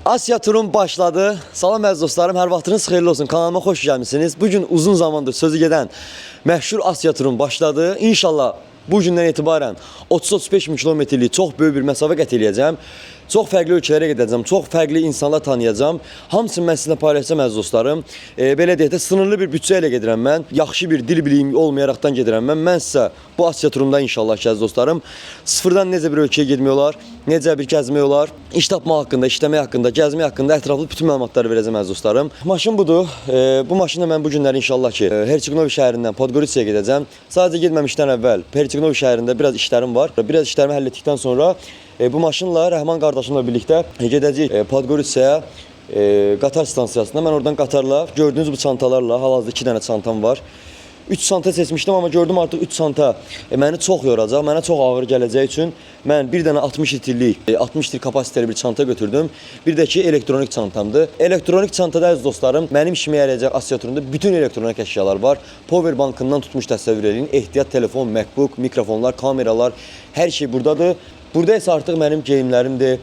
Asya turum başladı. Salam əziz dostlarım, hər vaxtınız xeyirli olsun. Kanalıma xoş gəlmisiniz. Bugün uzun zamandır sözü gedən məşhur Asya turum başladı. İnşallah bu gündən etibarən 30-35 min kilometrlik çox böyük bir məsafə qət eləyəcəm. Çox fərqli ölkələrə gedəcəm, çox fərqli insanlar tanıyacağım. Hamısını mən sizinlə paylaşacağım əziz dostlarım. Belə deyək də sınırlı bir büdcə ilə gedirəm mən. Yaxşı bir dil biliyim olmayaraqdan gedirəm mən. Mən sizə bu Asya turumda inşallah ki əziz dostlarım, sıfırdan necə bir ölkəyə getmək olar, necə bir gəzmək olar, iş tapmaq haqqında, işləmək haqqında, gəzmək haqqında ətraflı bütün məlumatları verəcəm əziz dostlarım. Maşın budur. Bu maşınla mən bu günləri inşallah ki Herçegovina şəhərindən Podgoritsaya gedəcəm. Sadəcə getməmişdən əvvəl Herçegovina şəhərində biraz işlərim var. Biraz işlərimi həll etdikdən sonra bu maşınla Rəhman qardaşımla birlikdə gedəcəyik Podgoritsaya, qatar stansiyasına. Mən oradan qatarla gördüyünüz bu çantalarla, hal-hazırda 2 dənə çantam var. 3 çanta seçmişdim, amma gördüm artıq 3 çanta məni çox yoracaq, mənə çox ağır gələcəyi üçün mən bir dənə 60 litrlik, 60 litr kapasiteli bir çanta götürdüm. Bir də ki elektronik çantamdır. Elektronik çantada əziz dostlarım, mənim işimə yarayacaq Asya turunda bütün elektronik əşyalar var. Power bankından tutmuş təsəvvür edin, ehtiyat telefon, MacBook, mikrofonlar, kameralar, hər şey buradadır. Burada isə artıq mənim geyimlərimdir,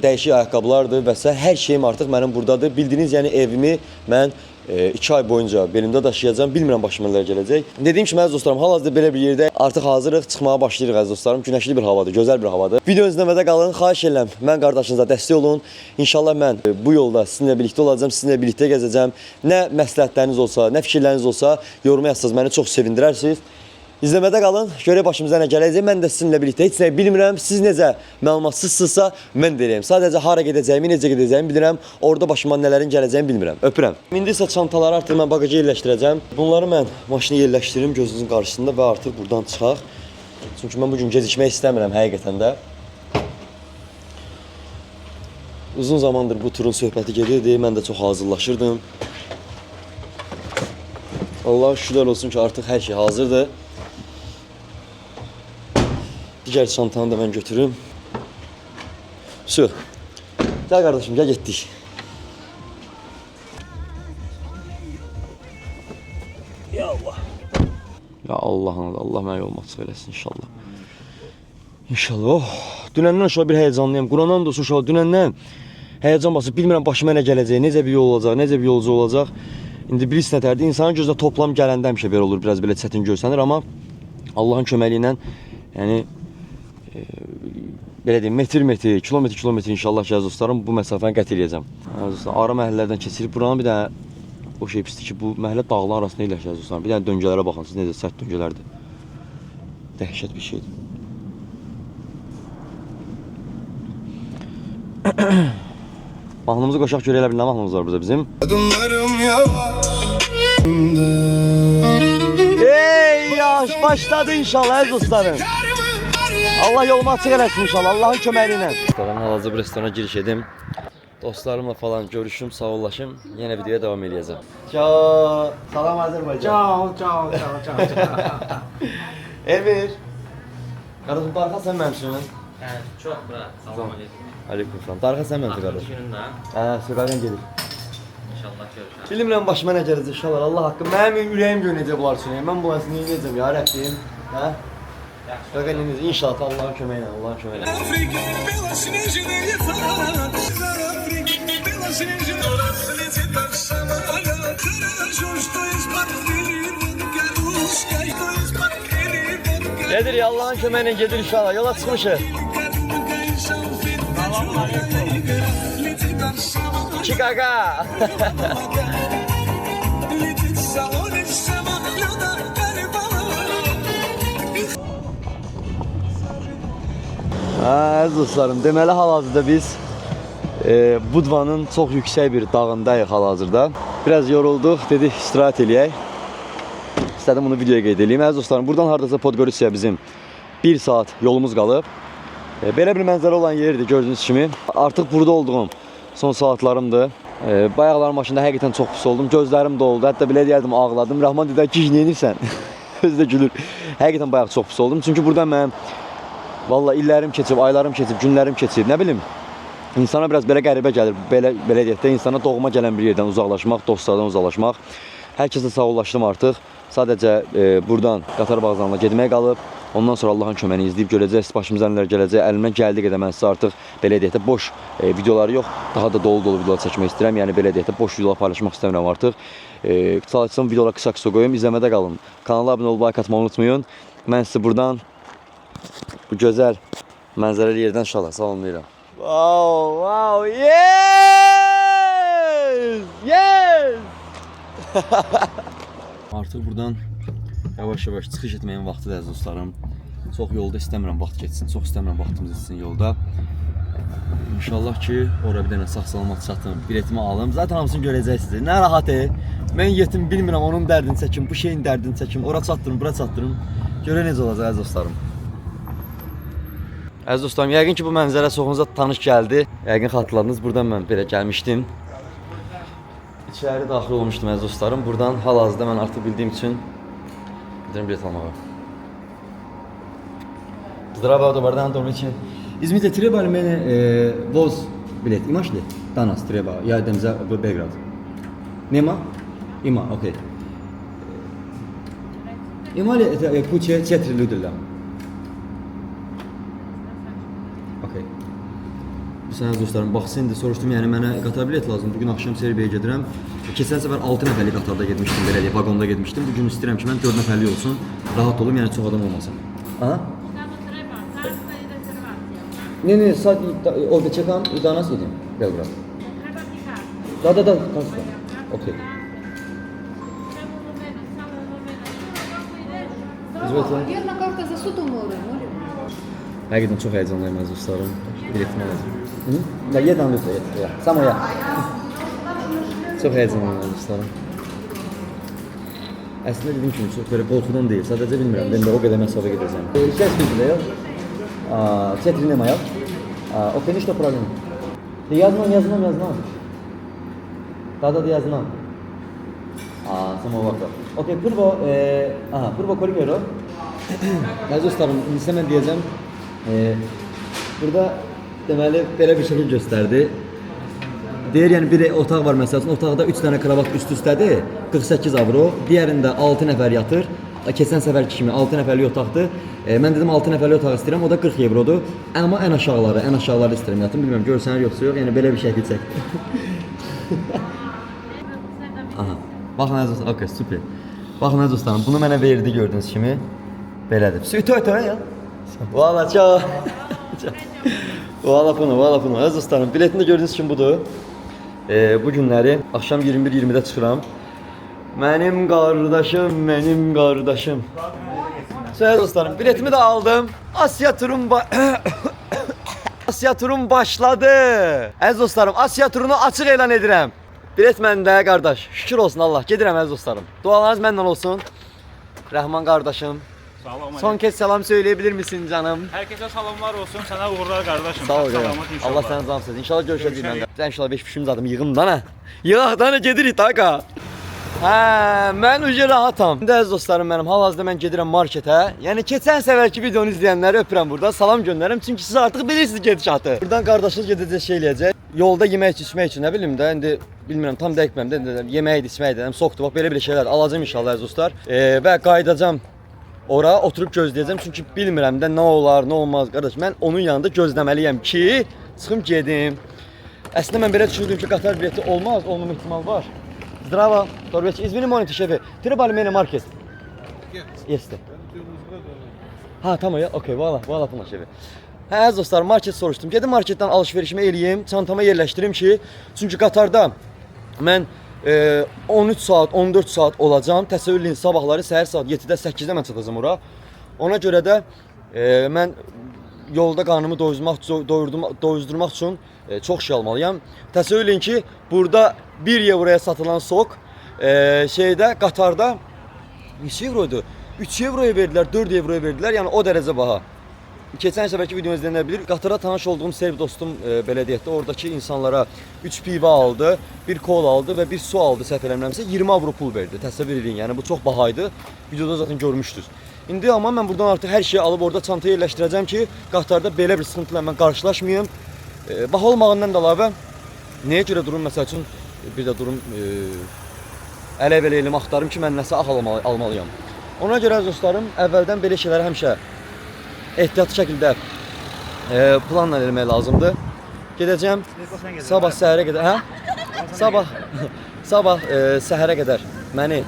dəyişik ayaqqabılardır və s. hər şeyim artıq mənim buradadır. Bildiyiniz, yəni evimi mən 2 ay boyunca belimdə daşıyacağım. Bilmirəm başıma nələr gələcək. Dediyim kimi əziz dostlarım, hal-hazırda belə bir yerdə artıq hazırıq, çıxmağa başlayırıq əziz dostlarım. Günəşli bir havadır, gözəl bir havadır. Video izləmədə qalın, xahiş edirəm. Mən qardaşınıza dəstək olun. İnşallah mən bu yolda sizinlə birlikdə olacağam, sizinlə birlikdə gəzəcəm. Nə məsləhətləriniz olsa, nə fikirləriniz olsa yoruma yazsanız məni çox sevindirərsiniz. İzləmədə qalın, görək başımıza nə gələcək. Mən də sizinlə birlikdə heç nə bilmirəm. Siz necə məlumatsızsınızsa mən deyirəm. Sadəcə hara gedəcəyimi, necə gedəcəyimi bilirəm. Orada başıma nələrin gələcəyini bilmirəm. Öpürəm. İndi isə çantaları artıq mən bagaja yerləşdirəcəm. Bunları mən maşını yerləşdiririm gözünüzün qarşısında və artıq buradan çıxaq. Çünki mən bugün gecikmək istəmirəm həqiqətən də. Uzun zamandır bu turun söhbəti gedirdi. Mən də çox hazırlaşırdım. Allah şükürlər olsun ki artıq hər şey hazırdır. Digər çantanı da mən götürüm. Su. Gəl qardaşım, gəl getdik. Ya Allah. Ya Allah'ın da Allah mənə yolunu açıq eləsin inşallah. İnşallah. Oh, dünəndən şöyle bir heyecanlıyım. Quranan da olsun inşallah. Dünəndən heyecan basıb bilmirəm başıma nə gələcək, necə bir yol olacaq, necə bir yolcu olacaq. İndi bir nətərdir. İnsanın gözdə toplam gələndə həmişə belə olur, biraz belə çətin görsənir, amma Allah'ın köməliyi ilə yəni belə deyim, metr, kilometr inşallah ki, dostlarım, bu məsafəni qət eləyəcəm. Ara məhəllələrdən keçirib, buranın bir dənə o şey pisdir ki, bu məhəllə dağların arasında eləşir, dostlarım. Bir dənə döngələrə baxın, siz necə sərt döngələrdir. Dəhşət bir şeydir. Mahnımızı qoşaq görək elə bir nə mahnımız var burada bizim. Ey yaş, başladı inşallah əziz dostlarım. Allah yolumu açıq eləsin inşallah, Allah'ın köməyi ilə. Ben hal-hazırda bu restorana giriş edim. Dostlarımla falan görüşüm, sağollaşım. Yine videoya devam edeceğim. Ciao, salam Azerbaycan. Ciao. Emir. Kardeşim, Tarkan sen benimsin. Evet, çok bırak. Salam aleyküm. Aleyküm selam. Tarkan sen benimsin kardeşim. Günündə. Sokaktan gelir. İnşallah görüşürüz. Bilmirəm başıma nə gələcək inşallah. Allah haqqı. Mənim ürəyim göynəcək bunlar üçün. Mən bu əsini yiyəcəm ya Rəbbim. Hə? Bəqəliniz inşallah Allah'ın köməyi ilə, Allah'ın köməyi ilə. Afrika bela sinəcəyə falan. Afrika bela sinəcəyə gedir ya, Allah'ın köməyi ilə gedir inşallah. Yola çıxmışıq. Salam aleyküm. Chicago. Əziz dostlarım, deməli hal-hazırda biz Budvanın çox yüksək bir dağındayıq hal-hazırda. Biraz yorulduq, dedik istirahət eləyək. İstədim bunu videoya qeyd edeyim. Əziz dostlarım, buradan hardasa Podgoritsaya bizim 1 saat yolumuz qalıb. Belə bir mənzərə olan yerdir gördüyünüz kimi. Artıq burada olduğum son saatlarımdır. Bayaqlar maşında həqiqətən çox pis oldum. Gözlərim doldu. Hətta belə deyərdim, ağladım. Rəhman dedi ki, nə edirsən? Özü də gülür. Həqiqətən bayaq çox pis oldum. Çünki buradan mənim vallahi illərim keçib, aylarım keçib, günlərim keçib. Nə bilim, insana biraz belə qəribə gəlir. Belə deyək də, insana doğma gələn bir yerdən uzaqlaşmaq, dostlardan uzaqlaşmaq. Hər kəsə sağollaşdım artıq. Sadəcə buradan qatar vağzalına getmək qalıb. Ondan sonra Allahın köməyini izləyib görəcəksiniz başımıza nələr gələcək. Əlimdən gəldiyi qədər mən sizə artıq belə deyək də boş videoları yox, daha da dolu videolar çəkmək istəyirəm. Yəni belə deyək də boş videolar paylaşmaq istəmirəm artıq. Çalışsam videoları qısa qoyum, izləmədə qalın. Kanala abunə olub like atmağı unutmayın. Mən sizi buradan bu gözəl mənzərəli yerdən inşallah salamlayıram. Wow, wow, yes! Yes! Artıq buradan yavaş-yavaş çıxış etməyin vaxtıdır əziz dostlarım. Çox yolda istəmirəm vaxt keçsin, çox istəmirəm vaxtımız etsin yolda. İnşallah ki, ora bir dənə sağ-salamat çatım, biletimi alım. Zaten hamısını görəcəksiniz. Nə rahat mən yetim bilmirəm, onun dərdini çəkim, bu şeyin dərdini çəkim. Ora çatdırım, bura çatdırım. Görə necə olacaq əziz dostlarım. Əziz dostlarım, yəqin ki bu mənzərə çoxunuza tanış gəldi. Yəqin xatırladınız, buradan mən belə gəlmişdim. İçəri daxil olmuşdum əziz dostlarım. Buradan hal-hazırda mən artıq bildiyim üçün gidelim bilet almağa. Здравия, добрый день, добрый вечер. Извините, треба ли мене воз билет? Имаш ли? Danas treba. Ja idem za Belgrad. Nema? Ima, okej. Ima li kuće 4 ljudila? Okey. Sənəz dostlarım, bax indi soruşdum, yəni mənə qatar bilet lazım. Bugün axşam Serbiyə gedirəm. Keçən səfər 6 nəfərlik qatarda getmişdim, belə deyək, vaqonda getmişdim. Bugün istəyirəm ki, mən 4 nəfərlik olsun. Rahat olum, yəni çox adam olmasın. Aha. Nie, ovdje čekam i danas idem, Belgrad. Da, kasta. Okej. Izvolite. Jedna karta za Sutomore, molim. Həqiqətən çox heyecanlıyım əziz dostlarım. Biletimi alacağım. Da, jedan lütfen, ya. Samo ya. Çox heyecanlıyım əziz dostlarım. Əslində dediyim kimi çox böyle qorxudan deyil, sadəcə bilmirəm. Ben de o qədər məsafə gedəcəm. Сейчас видели, Четыре немає. Окей, нічого проблем. Я знам. Да, я знам. Само vakti. Okey, prvo koliko euro? Əziz dostlarım, indi mən deyəcəm. Burada deməli belə bir şəkil göstərdi. Deyir, yəni bir otaq var məsələn, otaqda 3 dənə kravat üst-üstədir, 48 avro. Digərində 6 nəfər yatır. Keçən səfərki kimi 6 nəfərlik otaqdır. Mən dedim 6 nəfərlik otaq istəyirəm, o da 40 evrodur. Amma ən aşağıları istəyirəm yatım. Bilmirəm görsənlər yoxsa yox, yəni belə bir şəkil çək. Aha. Baxın əziz dostlarım, okey, super. Baxın əziz dostlarım, bunu mənə verdi gördüyünüz kimi. Belədir. Ötə ya. Valla çox. Valla bunu. Əziz dostlarım, biletini də gördüyünüz kimi budur. Bu günləri axşam 21:20-də çıxıram. Mənim qardaşım. Söyle dostlarım, biletimi de aldım. Asya turum başladı. Əziz dostlarım, Asya turunu açıq elan edirəm. Bilet məndə qardaş. Şükür olsun Allah. Gedirəm əziz dostlarım. Dualarınız məndən olsun. Rəhman qardaşım. Son kez selam söyleyebilir misin canım? Herkese selamlar olsun. Sana uğurlar kardeşim. Sağ ol canım. Allah səni zam etsin. İnşallah görüşəcəyik məndə. Sən inşallah 5 pişimiz adım yığım dana. Yığaq dana gedirik taka. Mən ucu rahatam. İndi əziz dostlarım mənim, hal-hazırda mən gedirəm marketə. Yəni keçən səfərki videonu izləyənləri öpürəm buradan, salam göndərirəm. Çünki siz artıq bilirsiniz gedişatı. Buradan qardaşınız gedəcək şey eləyəcək. Yolda yemək içmək üçün, nə bilim də, indi bilmirəm, tam dəqiq bilmirəm də, yemək içmək də, soxdur, bax belə şeylər alacağım inşallah əziz dostlar. Və qayıdacağam ora, oturub gözləyəcəm. Çünki bilmirəm də nə olar, nə olmaz qardaş. Mən onun yanında gözləməliyəm ki, çıxım gedim. Əslində mən belə düşündüm ki, qatar bileti olmaz, olmama ihtimal var. Здраво, добрый вечер. Извини, моните, шефе. Треба ли мене маркет? Есть. Tamam ya. Okey, valla pulna şefi. Əziz dostlar, market soruşdum. Gedim marketdən alışverişimi eləyim, çantama yerləşdirim ki, çünki qatarda mən 13 saat, 14 saat olacağam. Təsəvvür edin, sabahları səhər saat 7-də, 8-də mən çatacağam ora. Ona görə də mən yolda qarnımı doyuzdurmaq üçün çox şey almalıyam. Təsəvvür edin ki, burada 1 euroya satılan sok şeydə, qatarda 3 euroydu. 3 euroya verdilər, 4 euroya verdilər. Yəni o dərəcə baha. Keçən səfərki videonu izləyənlər bilir. Qatara tanış olduğum serb dostum belə deyək də, oradakı insanlara 3 pivə aldı, 1 kola aldı və 1 su aldı səhv eləmirəmsə 20 avro pul verdi. Təsəvvür edin. Yəni bu çox bahaydı. Videoda zaten görmüşdünüz. İndi amma mən buradan artıq hər şeyi alıb orada çantaya yerləşdirəcəm ki, qatarda belə bir sıxıntıla mən qarşılaşmayım. Baha olmağından da əlavə nəyə görə durum məsəl üçün bir də durum ələ-belə elimi axtarım ki, mən nəsə almalıyam. Ona görə dostlarım, əvvəldən belə şeyləri həmişə ehtiyatlı şəkildə planla eləmək lazımdır. Gedəcəm sabah səhərə qədər, hə? Sabah səhərə qədər mənə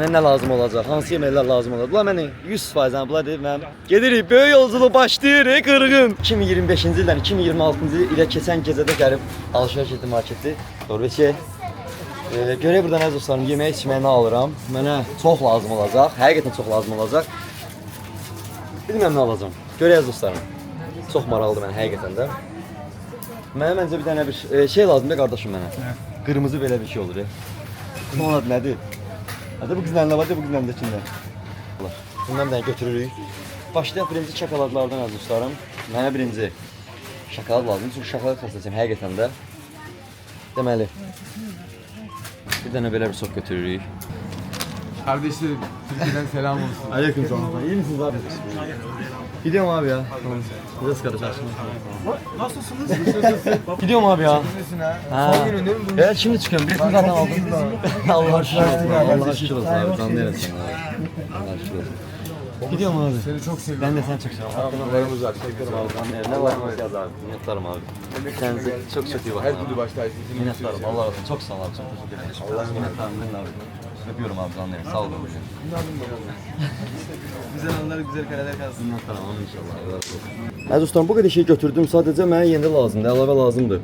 nə lazım olacaq, hansı yeməklər lazım olacaq. Bunlar mənə 100% bunlar deyib mən gedirik, böyük yolculuq başlayır, qırğın. 2025-ci ildən 2026-cı ilə keçən gecədə gəlib alışveriş etdim marketi. Norveçə. Görək burada nə dostlarım, yemək içməyə nə alıram. Mənə çox lazım olacaq, həqiqətən çox lazım olacaq. Bilməm nə alacağam. Görək dostlarım. Çox maraqlıdır mənə həqiqətən də. Mənə məncə bir dənə bir şey lazımdır qardaşım mənə. Qırmızı belə bir şey olur. Bunun adı nədir? Hadi bu güzəlində var, bu güzəlindəkində. Bundan bir dənə götürürük. Başlayaq birinci şokoladlardan az dostlarım. Mənə birinci şokolad lazımdır. Çünki şokolad xəstəsiyəm həqiqətən də. Deməli. Bir dənə belə bir sok götürürük. Kardeşlerim, Türkiye'den selam olsun. Aleyküm selam. İyi misiniz abi? Gidiyorum abi ya. Biraz karışarsın. Nasılsınız? Gidiyorum abi ya. Nesin ha? Ha. Son günün değil mi? Evet şimdi çıkıyorum. Biletimi zaten aldım. Allah'a şükür olsun. Allah'a şükür olsun abi. Canlı yerim sana abi. Allah'a şükür olsun. Gidiyorum abi. Seni çok seviyorum. Ben de seni çok seviyorum. Hakkınlarımız var. Teşekkür ederim. Ne var mı yaz abi? Minnettarım abi. Kendinize çok çok iyi bakın Her abi. türlü baştayız. Minnettarım. Allah razı olsun. Çok sağ ol abi. Çok teşekkür ederim. Allah'a minnettarım. Ben abi. Öpüyorum abi canlı yerim. Sağ olun. Güzel anlar, güzel kareler kalsın. Minnettarım abi inşallah. Allah razı olsun. Əziz dostlarım, bu qədər şey götürdüm. Sadəcə mənə yeni lazımdır, əlavə lazımdır.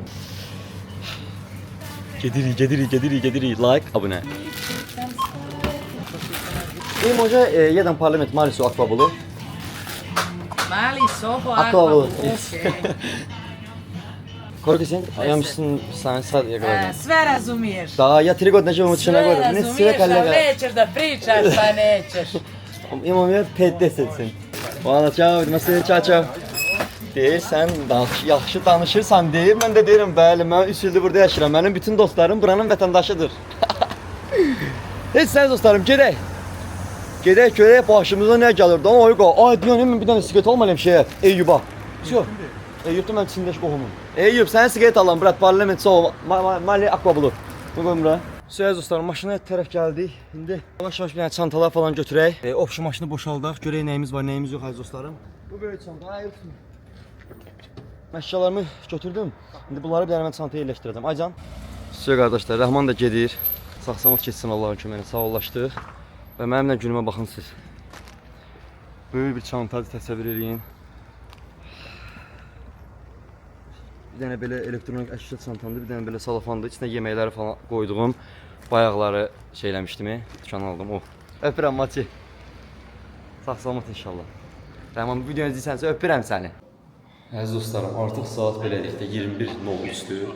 Gedirik. Like, abunə. I może jeden parlament Marisu Akvabulu. Mali sobo Akvabulu. okej. Koliko sen? Ja mislim sad je gledam. Sve razumiješ. Da, ja 3 godine živim u Crnoj Gori. Sve Ne sve razumiješ, ali kolega. nećeš da pričaš pa nećeš. İmam ya 5 sen. Valla çao, nasıl çao. Deyirsən, yaxşı danışırsan deyir. Mən də deyirəm, bəli, mən 3 ildir burada yaşayıram. Mənim bütün dostlarım buranın vətəndaşıdır. Heç sən dostlarım, gedək. Gedək görək başımıza nə gəlir. Amma Oyqa, ay deyən mən bir dənə siqaret almalıyam şeyə, Eyyuba. Yox. Eyyubda mən içindəş qohumum. Eyyub, sənə siqaret alalım, brat, parlament soğ, mali akvabulu. Bu qoyum Söz dostlarım, maşına tərəf gəldik. İndi yavaş-yavaş bir dənə çantalar falan götürək. Opşu maşını boşaldaq, görək nəyimiz var, nəyimiz yox, əziz dostlarım. Bu böyük çanta, ayırsın. Əşyalarımı götürdüm. İndi bunları bir dənə mən çantaya yerləşdirəcəm. Aycan. Söz qardaşlar, Rəhman da gedir. Sağ-salamat keçsin Allahın köməyinə, sağollaşdıq. Və mənimlə günümə baxın siz. Böyük bir çantadır, təsəvvür edin. Bir dənə belə elektronik əşya çantamdır, bir dənə belə salafandır. İçində yeməkləri falan qoyduğum bayaqları şeyləmişdim, dükana aldım. Öpürəm Mati. Sağ-salamat inşallah. Rəhman, bu videonu izləyirsən, öpürəm səni. Əziz dostlarım, artıq saat beləlikdə 21:03-dür.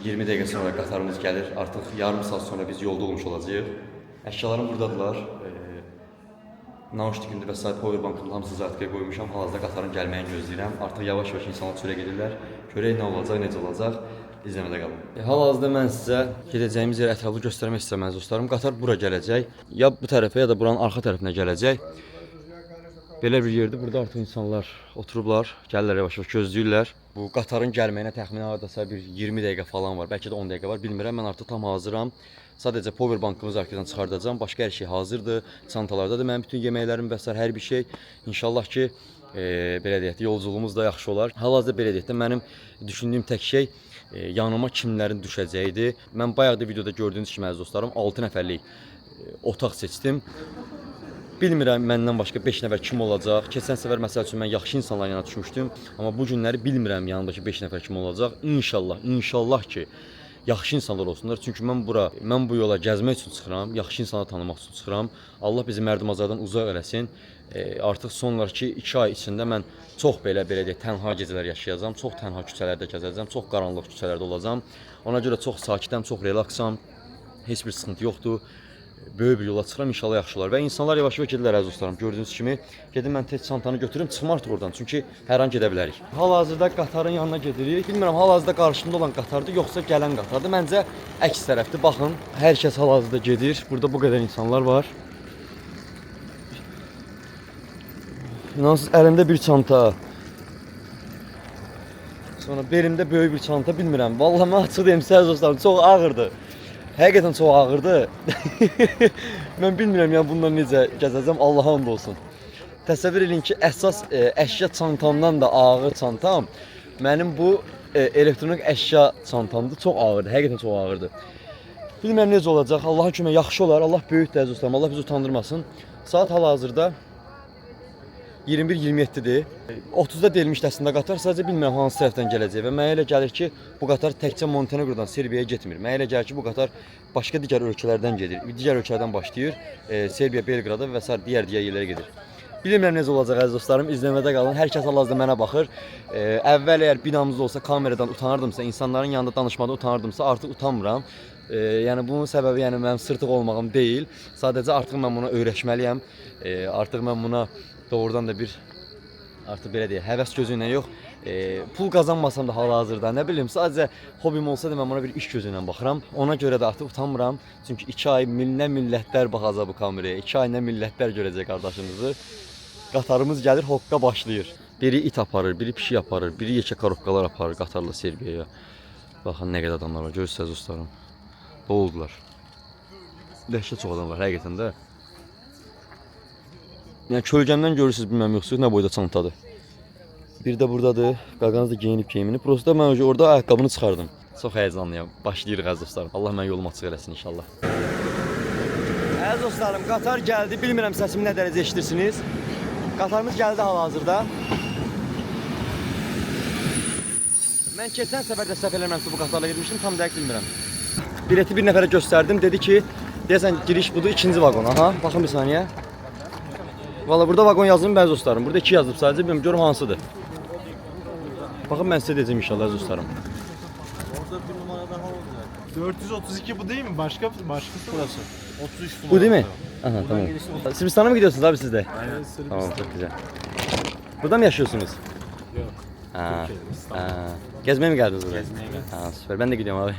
20 dəqiqə sonra qatarımız gəlir. Artıq yarım saat sonra biz yolda olmuş olacağıq. Əşyalarım buradadılar. Naushnikimdə və saat powerbankımda hamısı zatkaya qoymuşam. Hal-hazırda qatarın gəlməyini gözləyirəm. Artıq yavaş-yavaş insanlar çölə gedirlər. Görək nə olacaq, necə olacaq. İzləmədə qalın. Hal-hazırda mən sizə gedəcəyimiz yeri ətraflı göstərmək istəyirəm əziz dostlarım. Qatar bura gələcək. Ya bu tərəfə, ya da buranın arxa tərəfinə gələcək. Belə bir yerdə burada artıq insanlar oturublar, gəlirlər yavaş-yavaş gözləyirlər. Bu qatarın gəlməyinə təxminən hardasa bir 20 dəqiqə falan var, bəlkə də 10 dəqiqə var, bilmirəm. Mən artıq tam hazıram. Sadəcə powerbankımızı arkadan çıxardacağam. Başqa hər şey hazırdır. Çantalardadır mənim bütün yeməklərim və sair hər bir şey. İnşallah ki, belə deyək də yolculuğumuz da yaxşı olar. Hal-hazırda belə deyək də mənim düşündüyüm tək şey yanıma kimlərin düşəcəyidir. Mən bayaq da videoda gördüyünüz kimi əziz dostlarım 6 nəfərlik otaq seçdim. Bilmirəm məndən başqa 5 nəfər kim olacaq. Keçən səfər məsəl üçün mən yaxşı insanlar yanına düşmüşdüm. Amma bu günləri bilmirəm yanındakı 5 nəfər kim olacaq. İnşallah ki, yaxşı insanlar olsunlar. Çünki mən bu yola gəzmək üçün çıxıram, yaxşı insanları tanımaq üçün çıxıram. Allah bizi mərdimazlardan uzaq eləsin. Artıq sonraki 2 ay içində mən çox belə deyək, tənha gecələr yaşayacağam. Çox tənha küçələrdə gəzəcəm, çox qaranlıq küçələrdə olacağam. Ona görə çox sakitəm, çox relaksam. Heç bir sıxıntı yoxdur. Böyük bir yola çıxıram, inşallah yaxşı olar. Və insanlar yavaş-yavaş gedirlər əziz dostlarım. Gördüyünüz kimi, gedim mən tez çantanı götürüm, çıxım artıq oradan. Çünki hər an gedə bilərik. Hal-hazırda qatarın yanına gedirik. Bilmirəm hal-hazırda qarşımda olan qatardır, yoxsa gələn qatardır. Məncə əks tərəfdir. Baxın, hər kəs hal-hazırda gedir. Burada bu qədər insanlar var. İnansız əlimdə bir çanta. Sonra belimdə böyük bir çanta, bilmirəm. Vallahi mən açıq deyim sizə dostlarım, çox ağırdır. Həqiqətən çox ağırdır. Mən bilmirəm yəni bundan necə gəzəcəm, Allaha and olsun. təsəvvür edin ki, əsas əşya çantamdan da ağır çantam mənim bu elektronik əşya çantamdır. Çox ağırdır, həqiqətən çox ağırdır. Bilmirəm necə olacaq. Allahın köməyi yaxşı olar. Allah böyükdür əziz dostlarım. Allah bizi utandırmasın. Saat hal-hazırda 21:27-dir. 30-da deyilmişdi əslində qatar, sadəcə bilmirəm hansı tərəfdən gələcək və mənə elə gəlir ki, bu qatar təkcə Montenegrodan Serbiyaya getmir. Mənə elə gəlir ki, bu qatar başqa digər ölkələrdən gedir. Digər ölkələrdən başlayır, Serbiya, Belqrada və s. digər yerlərə gedir. Bilmirəm necə olacaq əziz dostlarım, izləmədə qalın. Hər kəs hal-hazırda mənə baxır. Əvvəl əgər binamızda olsa kameradan utanırdımsa, insanların yanında danışmada utanırdımsa, artıq utanmıram. Yəni bunun səbəbi mənim sırtıq olmağım deyil. Sadəcə artıq mən buna öyrəşməliyəm. Artıq mən buna doğrudan da bir artıq belə deyək, həvəs gözü ilə yox, pul qazanmasam da hal-hazırda, nə bilim, sadəcə hobim olsa da mən buna bir iş gözü ilə baxıram. Ona görə də artıq utanmıram. Çünki 2 ay nə millətlər baxacaq bu kameraya, 2 ay nə millətlər görəcək qardaşınızı. Qatarımız gəlir, hoqqa başlayır. Biri it aparır, biri pişik aparır, biri yekə korobkalar aparır qatarla Serbiyaya. Baxın nə qədər adamlar var, görürsünüz dostlarım. Doldular. Dəhşət çox adam var həqiqətən də. Yəni kölgəmdən görürsünüz, bilməm yoxsa nə boyda çantadır. Bir də buradadır, qaqanız da geyinib geyimini. Prosta mən orada ayaqqabını çıxardım. Çox həyəcanlıyam. Başlayırıq əziz dostlarım. Allah mənə yolumu açıq eləsin inşallah. Əziz dostlarım, qatar gəldi. Bilmirəm səsimi nə dərəcə eşidirsiniz. Qatarımız gəldi hal-hazırda. Mən keçən səfər də səhv eləmirəmsə bu qatarla getmişdim, tam dəqiq bilmirəm. Bileti bir nəfərə göstərdim, dedi ki, deyəsən giriş budur, 2-ci vaqon. Aha, baxın bir saniyə. Valla burada vaqon yazılıb bəzi dostlarım. Burada 2 yazılıb sadəcə, bilmirəm görüm hansıdır. Baxın mən sizə deyəcəm inşallah əziz dostlarım. Orada bir numara daha olacak. 432 bu değil mi? Başkası burası. 33 numara. Bu değil mi? Aha tamam. Sırbistan'a mı gidiyorsunuz abi siz de? Aynen Sırbistan. Tamam çok güzel. Burada mı yaşıyorsunuz? Yok. Ha. Gezmeye mi geldiniz buraya? Gezmeye geldim. Ha süper. Ben de gidiyorum abi.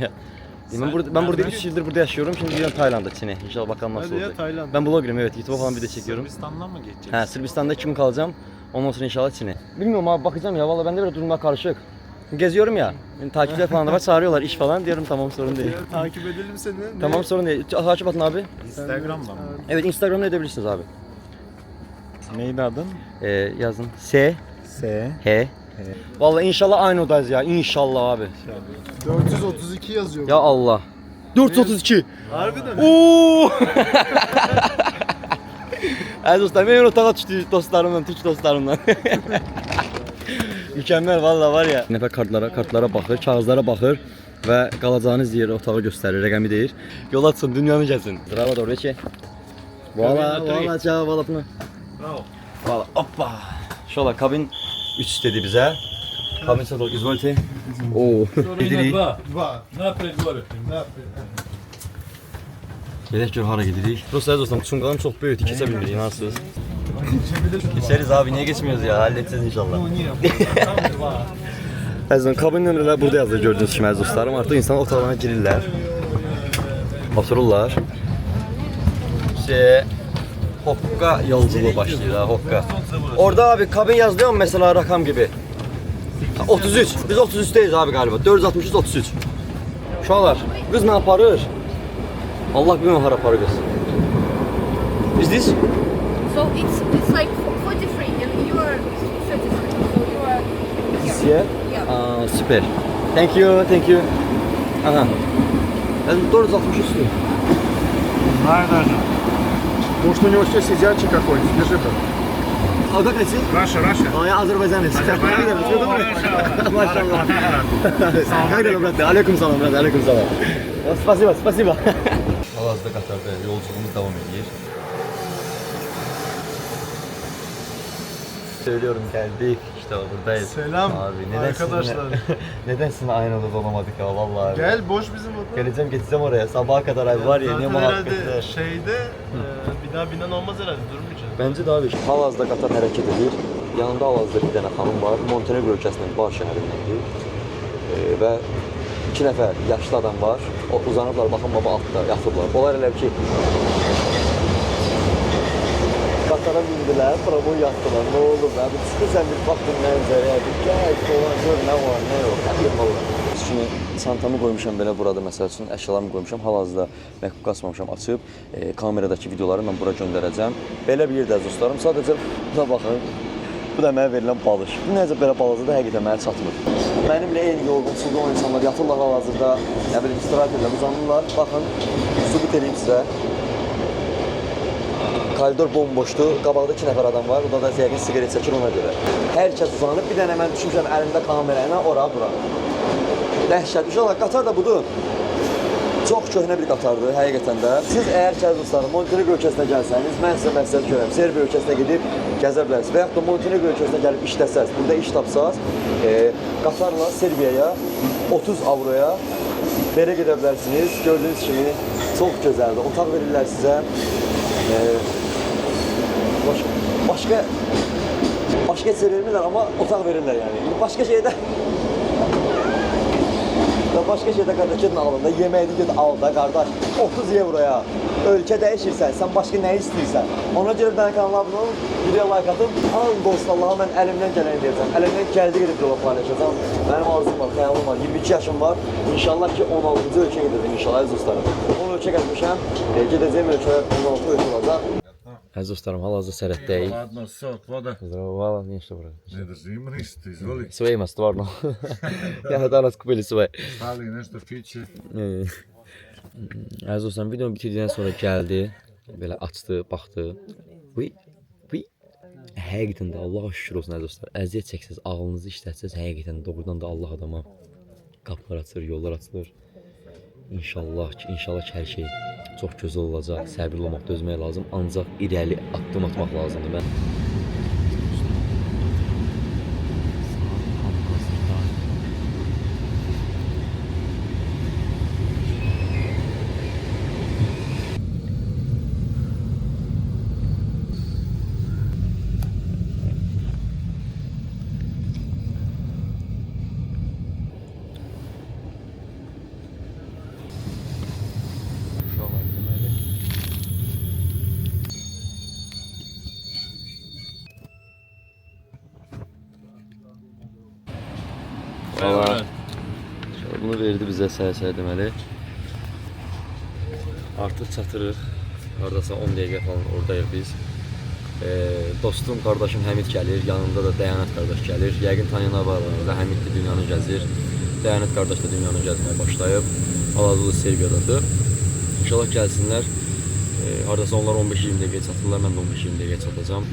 Ben burada 3 yıldır burada yaşıyorum. Şimdi gidiyorum Tayland'a, Çin'e. İnşallah bakalım nasıl Hadi ya, olacak. Tayland. Ben blogger'ım evet. YouTube'a falan video çekiyorum. Sırbistan'dan mı geçeceksin? Ha Sırbistan'da 2 gün kalacağım. Ondan sonra inşallah Çin'e. Bilmiyorum abi bakacağım ya. Vallahi bende böyle durumlar karışık. Geziyorum ya. Yani takipçiler falan da var. Çağırıyorlar iş falan. Diyorum tamam sorun değil. Takip edelim seni. Tamam sorun değil. Takip atın abi. Instagram'dan mı? Evet Instagram'da edebilirsiniz abi. Neydi adın? Yazın. S. S. H. Vallahi inşallah aynı odayız ya. İnşallah abi. 432 yazıyor. Ya Allah. 432. Harbiden. Oo! Əziz dostlar, mən otağa düşdük dostlarımla, Türk dostlarımla. Mükəmməl vallahi var ya. Nəfər kartlara baxır, kağızlara baxır və qalacağınız yeri otağı göstərir, rəqəmi deyir. Yol açsın, dünyanı gəzsin. Zdravo, doğru ki. Valla, çağ, valla bunu. Bravo. Valla, hoppa. Şola, kabin 3 dedi bizə. Kabin çatol, izvolite. Oo, gidirik. Gedək gör hara gidirik. Dostlar, dostlar, çunqalım çox böyükdür, keçə bilmirik, inansınız. Geçeriz abi, niye geçmiyoruz ya? Halledeceğiz inşallah. Əzizim, kabin nömrələr burada yazılır gördüğünüz kimi əziz dostlarım. Artıq insan otaqlarına girirlər. Otururlar. Hokka yolculuğu başlayır ha, Hokka. Orada abi kabin yazılıyor mu mesela rakam gibi? 33. Biz 33'teyiz abi galiba. 463 33. Uşaqlar, qız nə aparır? Allah bilmem hara aparır qız. Is this? So it's like 43 and you are 33. So you are here. Yeah. Yeah. Süper. Thank you, thank you. Aha. Ben 463 üstü. Nerede? Может, у него все сидячий какой-нибудь, скажи-ка. А как это? Раша. А я азербайджанец. Maşallah. Haydi brат. Aleyküm selam brат. Aleyküm selam. Спасибо, спасибо. Hal-hazırda Qatarda yolculuğumuz devam ediyor. Söylüyorum geldik işte buradayız. Selam arkadaşlar. Neden sizinle aynı odada olamadık ya vallahi. Gel boş bizim oda. Geleceğim geçeceğim oraya sabaha kadar abi var ya ne Zaten muhabbetler. herhalde şeyde bir daha binen olmaz herhalde durmayacağız. Bence de abi. Hal-hazırda Qatar hərəkət edir. Yanında hal-hazırda bir dənə xanım var. Montenegro ölkəsinin baş şəhərindəndir. Və 2 nəfər yaşlı adam var. O uzanıblar, baxın baba altda yatıblar. Onlar elə ki qatara mindilər, promoy yatdılar. Nə olur da? Bir çıxırsan bir baxdın mənzərəyə, bir gəl, soğan, gör nə var, nə yox. Nə bileyim valla. Şimdi çantamı qoymuşam belə burada məsəl üçün, əşyalarımı qoymuşam. Hal-hazırda məktub qasmamışam, açıb kameradakı videoları mən bura göndərəcəm. Belə bir yerdə dostlarım, sadəcə buna baxın. Bu da mənə verilən balış. Bu necə belə balaca da həqiqətən mənə çatmır. Mənimlə eyni yorğunçuluqda olan insanlar yatırlar hal-hazırda, nə bilim istirahət edirlər, uzanırlar. Baxın, sübut edeyim sizə. Koridor bomboşdur, qabaqda 2 nəfər adam var, o da yəqin siqaret çəkir ona görə. Hər kəs uzanıb, bir dənə mən düşmüşəm əlimdə kamera ilə, ora, bura. Dəhşət, uşaqlar, qatar da budur. Çox köhnə bir qatardır, həqiqətən də. Siz əgər ki, dostlarım, Montenegro ölkəsinə gəlsəniz, mən sizə məsləhət görürəm, Serbiya ölkəsinə gedib gəzə bilərsiniz. Və yaxud da Montenegro ölkəsinə gəlib işləsəz, burada iş tapsaz, qatarla Serbiyaya 30 avroya belə gedə bilərsiniz. Gördüyünüz kimi çox gözəldir, otaq verirlər sizə. Başqa heç şey vermirlər, amma otaq verirlər yəni. Başqa şeydə qardaşın alında, yeməkdə ged al da qardaş. 30 evroya ölkə dəyişirsən, sən başqa nə istəyirsən. Ona görə bir dənə kanala abunə olun, videoya like atın. An dost Allaha mən əlimdən gələni deyəcəm. Əlimdən gəldi gedib yola paylaşacağam. Mənim arzum var, xəyalım var. 22 yaşım var. İnşallah ki 16-cı ölkə gedirdim inşallah əziz dostlarım. 10 ölkə gəlmişəm. Gedəcəyim ölkə 16 ölkə olacaq. Əziz dostlarım, hal-hazırda sərhəddəyik. Ладно, сок, вода. Здорово, не что брат. Не držim рист, izvoli. Своим, stvarno. Ja danas kupili svoje. Stali nešto fiće. Əziz dostlarım, videomu bitirdikdən sonra gəldi, belə açdı, baxdı. Həqiqətən də Allaha şükür olsun əziz dostlar. Əziyyət çəksəz, ağlınızı işlətsəz, həqiqətən doğrudan da Allah adama qapılar açır, yollar açılır. İnşallah ki, hər şey çox gözəl olacaq. Səbirli olmaq, dözmək lazım. Ancaq irəli addım atmaq lazımdır. Mən bunu verdi bizə səhər-səhər deməli. Artıq çatırıq. Haradasa 10 dəqiqə falan oradayıq biz. Dostum, qardaşım Həmid gəlir. Yanında da Dəyanət qardaş gəlir. Yəqin tanıyanlar var orada. Həmid də dünyanı gəzir. Dəyanət qardaş da dünyanı gəzməyə başlayıb. Hal-hazırda Serbiyadadır. İnşallah gəlsinlər. Haradasa onlar 15-20 dəqiqə çatırlar. Mən də 15-20 dəqiqə çatacağam.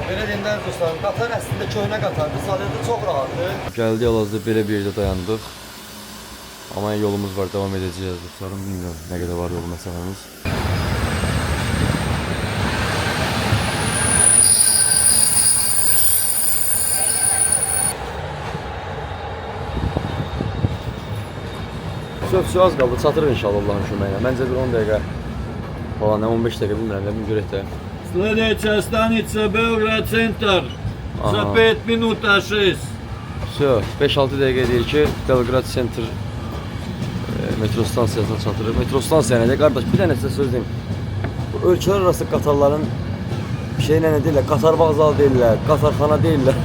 Belə deyəndə dostlarım, qatar əslində köhnə qatardır, sadəcə çox rahatdır. Gəldik hal-hazırda belə bir yerdə dayandıq. Amma yolumuz var, davam edəcəyiz dostlarım. Bilmiyorum nə qədər var yol məsafəmiz. Söz az qaldı, çatırıq inşallah Allah'ın köməyinə. Məncə bir 10 dəqiqə falan, 15 dəqiqə bilmirəm, bir görək də. Следующая станция Белград-центр. За 5 минут а 6. Все, 5-6 dəqiqə deyir ki, Belgrad Center metro stansiyasına çatırıq. Metro stansiya nədir? Qardaş, bir dənə sizə söz deyim. Bu ölkələr arası qatarların şeylə nə deyirlər? Qatar vağzalı deyirlər, qatarxana deyirlər.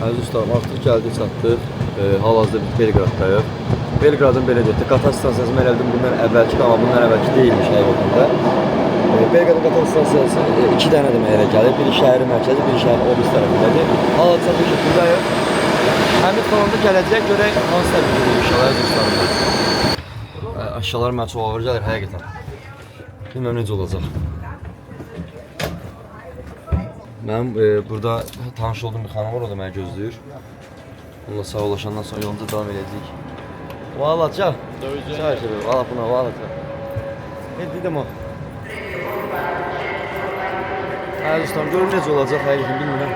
Əziz dostlarım, artıq gəldik, çatdıq. Hal-hazırda biz Belgraddayıq. Belgradın belə deyək, qatar stansiyası mən əldim bundan əvvəlki, amma bundan əvvəlki deyilmiş həqiqətən. Belgradın qatar stansiyası 2 dənə deməyə gəlir. Biri şəhərin mərkəzi, biri şəhərin o biz tərəfindədir. Hal-hazırda biz buradayıq. Həmid kanalda gələcək, görək hansı təbii inşallah əziz dostlarım. Aşağılar mənə çox ağır gəlir həqiqətən. Bilməm necə olacaq. Mənim burada tanış olduğum bir xanım var, o da məni gözləyir. Onunla sağollaşandan sonra yolumuza davam edəcəyik. Valla çağ. Çağ şöyle, valla buna, valla çağ. Ne dedim o? Əziz dostlarım, görüm necə olacaq, həqiqətən bilmirəm.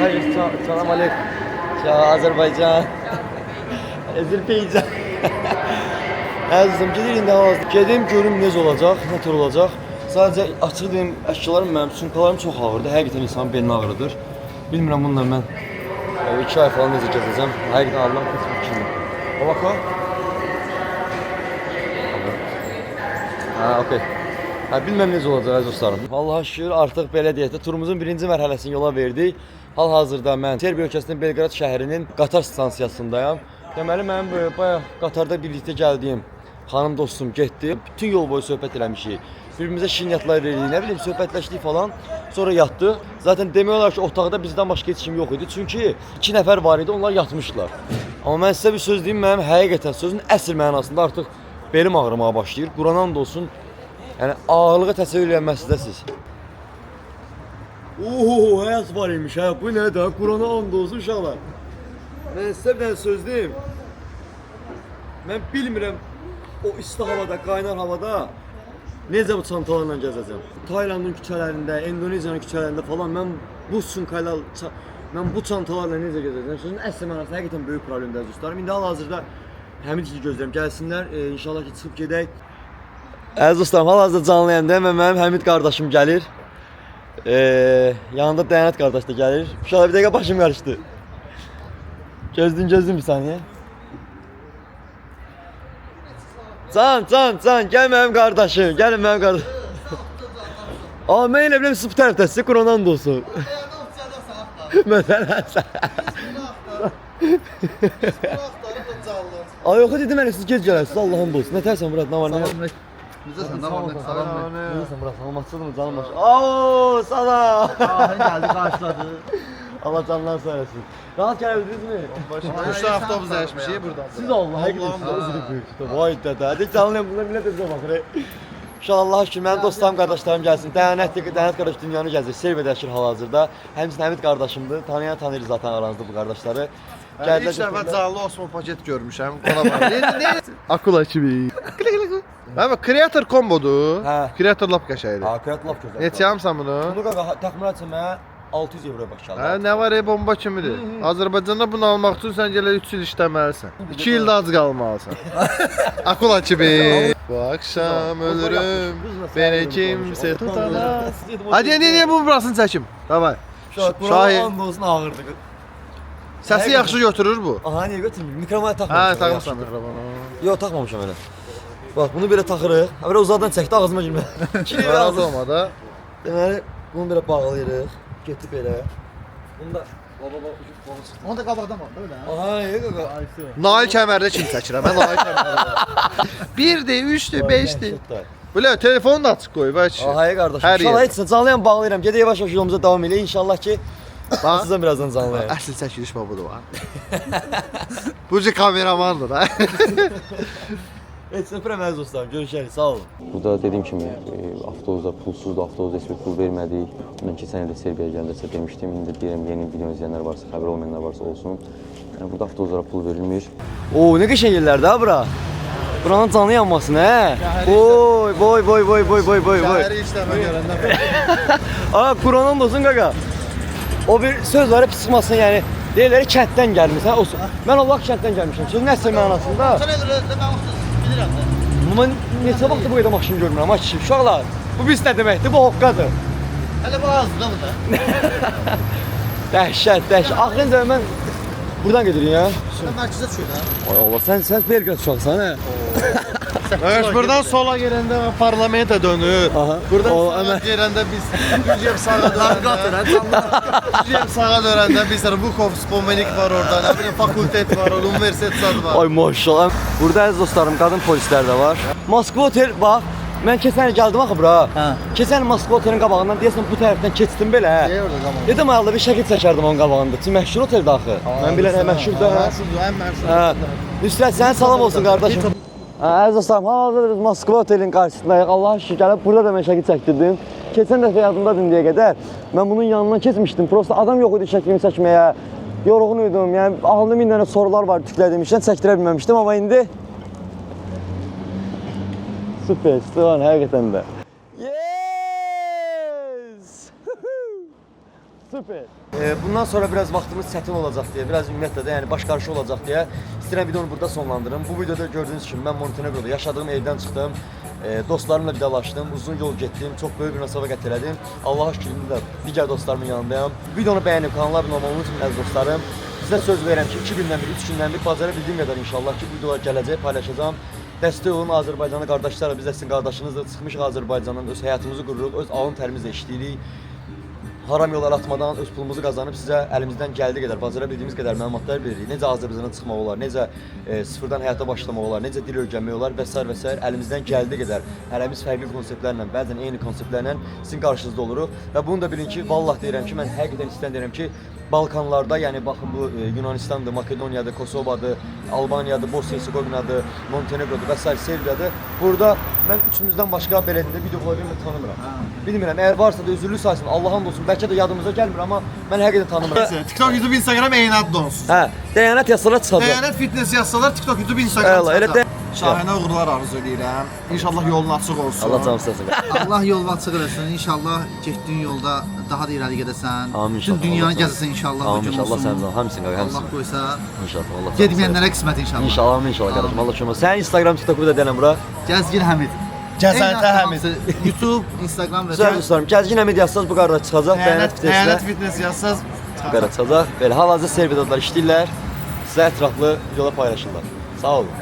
Hayır, salam aleyküm. Çağ, Azərbaycan. Azərbaycan. Əzizim, gedir indi hal-hazırda. Gedim görüm necə olacaq, nə tür olacaq. Sadəcə açıq deyim, əşyalarım mənim, sumkalarım çox ağırdır. Həqiqətən insanın belini ağrıdır. Bilmirəm bununla mən 2 ay falan necə gəzəcəm. Həqiqətən Allah'ım keçmək kimi. O bax o. Ha, okey. Ha, bilməm necə olacaq əziz dostlarım. Allaha şükür artıq belə deyək də turumuzun birinci mərhələsini yola verdik. Hal-hazırda mən Serbiya ölkəsinin Belqrad şəhərinin qatar stansiyasındayam. Deməli mənim bayaq qatarda birlikdə gəldiyim xanım dostum getdi. Bütün yol boyu söhbət eləmişik. Bir-birimizə şirniyyatlar verdik, nə bilim söhbətləşdik falan. Sonra yatdıq. Zaten demək olar ki, otaqda bizdən başqa heç kim yox idi. Çünki 2 nəfər var idi, onlar yatmışdılar. Amma mən sizə bir söz deyim, mənim həqiqətən sözün əsl mənasında artıq belim ağrımağa başlayır. Quran and olsun. Yəni ağırlığı təsəvvür edəməzdəsiz. Oho, həyat var imiş ha. Bu nə də? Qurana and olsun uşaqlar. Mən sizə bir dənə söz deyim. Mən bilmirəm o isti havada, qaynar havada necə bu çantalarla gəzəcəm. Taylandın küçələrində, Endoneziyanın küçələrində falan mən bu sumkayla, mən bu çantalarla necə gəzəcəm? Sözün əsl mənasında həqiqətən böyük problemdir dostlarım. İndi hal-hazırda Həmid ki gözləyirəm. Gəlsinlər, inşallah ki çıxıb gedək. Əziz dostlarım, hal-hazırda canlıyanda mənim Həmid qardaşım gəlir. Yanında Dəyanət qardaş da gəlir. Uşaqlar bir dəqiqə başım qarışdı. Gözlün bir saniyə. Can, gəl mənim qardaşım, gəlin mənim qardaşım. Aa, mən elə biləm siz bu tərəfdəsiz, Quranan da olsun. Məsələn. Ay yox, dedim elə siz gec gələrsiniz, Allah'ın da olsun. Nə tərsən Murat, nə var, nə var? Necəsən, nə var, salam. Necəsən Murat, salamaçıdır mı, canım başı? Aoo, salam. Geldi karşıladı. Allah canlar sayasın. Rahat gəlebildiniz mi? Başda avtobus dəyişmişik buradan. Siz Allah, həqiqətən özürü böyükdür. Vay dədə, hadi canlıyam, bunlar millət özünə baxır. İnşallah ki, mənim dostlarım, qardaşlarım gəlsin. Dəyanət qardaş dünyanı gəzir, Serbiyada yaşır hal-hazırda. Həmçinin Həmid qardaşımdır, tanıyırız zaten aranızda bu qardaşları. İlk dəfə canlı Osman paket görmüşəm. Ne? Akula kimi. Ama kreator kombodur. Hə. Kreator lap qəşəngdir. Ha, kıyat laf gözəl. Neçə almısan bunu? Bunu qaqa təxminən mənə 600 evroya başladı. Hə, nə var bomba kimidir. Azərbaycanda bunu almaq üçün sən gələ 3 il işləməlisən. 2 il daha az qalmalısan. Akula kimi. Bu akşam ölürüm. Beni kimsə tutamaz. Hadi niyə bu burasını çəkim? Davay. Şahin. And olsun ağırdı. Səsi yaxşı götürür bu. Aha, niyə götürmür? Mikrofona taxmamışam. Hə, taxmısan mikrofonu. Yox, taxmamışam elə. Bax, bunu belə taxırıq. Ha, belə uzaqdan çəkdi, ağzıma girmə. Kini Razı olmadı. Deməli, bunu belə bağlayırıq. Getib belə. Bunu da Onu da qabaqdan var, öyle ha. aha, yox qaqa. Nail kəmərdə kim çəkirəm? Mən Nail kəmərdə. 1-dir, 3-dür, 5-dir. Belə telefonu da açıq qoy, bəlkə. Aha, qardaşım. Hər İnşallah yer. heç canlıyam bağlayıram. Gedək yavaş-yavaş yolumuza davam eləyə. İnşallah ki Bax. sizdən birazdan canlayaq. Əsl çəkiliş babudur var. Bu kameramandır ha. Heç səfərəm əziz dostlarım, görüşərik, sağ olun. Burada dediyim kimi avtobusda pulsuzdur, avtobusda heç bir pul vermədik. Mən keçən ildə Serbiyaya gələndə demişdim, indi deyirəm yeni video izləyənlər varsa, xəbər olmayanlar varsa olsun. Yəni burada avtobuslara pul verilmir. Oo, nə qəşəng yerlərdir ha bura. Buranın canlı yanmasın hə. Boy. Şəhəri işləmə görəndə. Aa, Quranan olsun qaqa. O bir söz var, pis çıxmasın, yəni deyirlər kənddən gəlmisən. Olsun. Mən Allah kənddən gəlmişəm. Sözün əsl mənasında. Sen öyle ben bilirəm də. Mən neçə vaxtdır bu qədər maşın görmürəm ha kişi. Uşaqlar, bu biz nə deməkdir? Bu hoqqadır. Hele bu azdı da burada. Dəhşət. Axırıncə mən buradan gedirik ya. Sen merkeze düşüyor ha. Ay Allah, sən Belqrad uşaqsan hə. Evet, buradan sola gələndə parlamentə dönür. Aha. Buradan O, sağa əmə- gələndə biz gücəm sağa dönəndə. Gücəm sağa dönəndə biz Rubukov Spomenik var orada, nə bilim fakultet var, universitet zad var. Ay maşallah. Burada əziz dostlarım, qadın polislər də var. Moskva otel bax. Mən keçən il gəldim axı bura. Hə. Keçən il Moskva otelin qabağından deyəsən bu tərəfdən keçdim belə. Niyə orada zaman? Dedim ayaqda bir şəkil çəkərdim onun qabağında. Çünki məşhur oteldir axı. Mən bilən məşhurdur. Ən məşhur. Hə. Nüsrət sənin salam olsun qardaşım. Əziz dostlarım, hal-hazırda biz Moskva otelinin qarşısındayıq. Allah'a şükür gəlib burada da mən şəkil çəkdirdim. Keçən dəfə yadımdadır indiyə qədər. Mən bunun yanından keçmişdim. Prosta adam yox idi şəklimi çəkməyə. Yorğun idim. Yəni ağlımda min dənə sorular var tüklədim işdən çəkdirə bilməmişdim amma indi super, Stevan həqiqətən də. Yes! Süper. Bundan sonra biraz vaxtımız çətin olacaq deyə, biraz ümumiyyətlə də yəni baş qarşı olacaq deyə istəyirəm videonu burada sonlandırım. Bu videoda gördüyünüz kimi mən Montenegroda yaşadığım evdən çıxdım. Dostlarımla vidalaşdım, uzun yol getdim, çox böyük bir məsafə qət elədim. Allaha şükür indi də digər dostlarımın yanındayım. Videonu bəyənib kanala abunə olmayı unutmayın əziz dostlarım. Sizə söz verirəm ki 2 gündən bir, 3 gündən bir bacara bildiyim qədər inşallah ki videolar gələcək, paylaşacağam. Dəstək olun Azərbaycanlı qardaşlarla, biz də sizin qardaşınızdır. Çıxmışıq Azərbaycandan, öz həyatımızı qururuq, öz alın tərimizlə işləyirik. Haram yollar atmadan öz pulumuzu qazanıb sizə əlimizdən gəldiyi qədər, bacara bildiyimiz qədər məlumatlar veririk. Necə Azərbaycandan çıxmaq olar, necə sıfırdan həyata başlamaq olar, necə dil öyrənmək olar və s. və s. əlimizdən gəldiyi qədər hərəmiz fərqli konseptlərlə, bəzən eyni konseptlərlə sizin qarşınızda oluruq. Və bunu da bilin ki, vallah deyirəm ki, mən həqiqətən istəyirəm deyirəm ki, Balkanlarda, yəni baxın bu Yunanistandır, Makedoniyadır, Kosovadır, Albaniyadır, Bosniya-Hersegovinadır, Montenegrodur və s. Serbiyadır. Burada mən üçümüzdən başqa belə də video bloqerini tanımıram. Bilmirəm, əgər varsa da üzürlü saysın, Allah'ın olsun, bəlkə də yadımıza gəlmir, amma mən həqiqətən tanımıram. TikTok, YouTube, Instagram eyni adda onsuz. Hə, dəyanət yazsalar çıxacaq. Dəyanət fitness yazsalar TikTok, YouTube, Instagram Əla, elə çıxacaq. Şahinə uğurlar arzu edirəm. İnşallah yolun açıq olsun. Allah canı sağ olsun. Allah yolunu açıq eləsin. İnşallah getdiyin yolda daha da irəli gedəsən. Amin inşallah. Bütün dünyanı Allah sağ gəzəsən inşallah. Amin bu gün inşallah olsun. sənin hamısın qaqa, hamısın. Allah qoysa İnşallah Allah. getməyənlərə qismət inşallah. İnşallah, amin inşallah qardaşım. Allah kömək. Sənin Instagram, TikTok'u da denən bura. Gəzgin Həmid. Gəzəntə Həmid. YouTube, Instagram və Güzel dostlarım, Gəzgin Həmid yazsanız bu qarda çıxacaq. Dəyanət fitness yazsaz bu qarda çıxacaq. Belə hal-hazırda Serbiyadadılar işləyirlər. Sizə ətraflı videolar paylaşırlar. Sağ olun.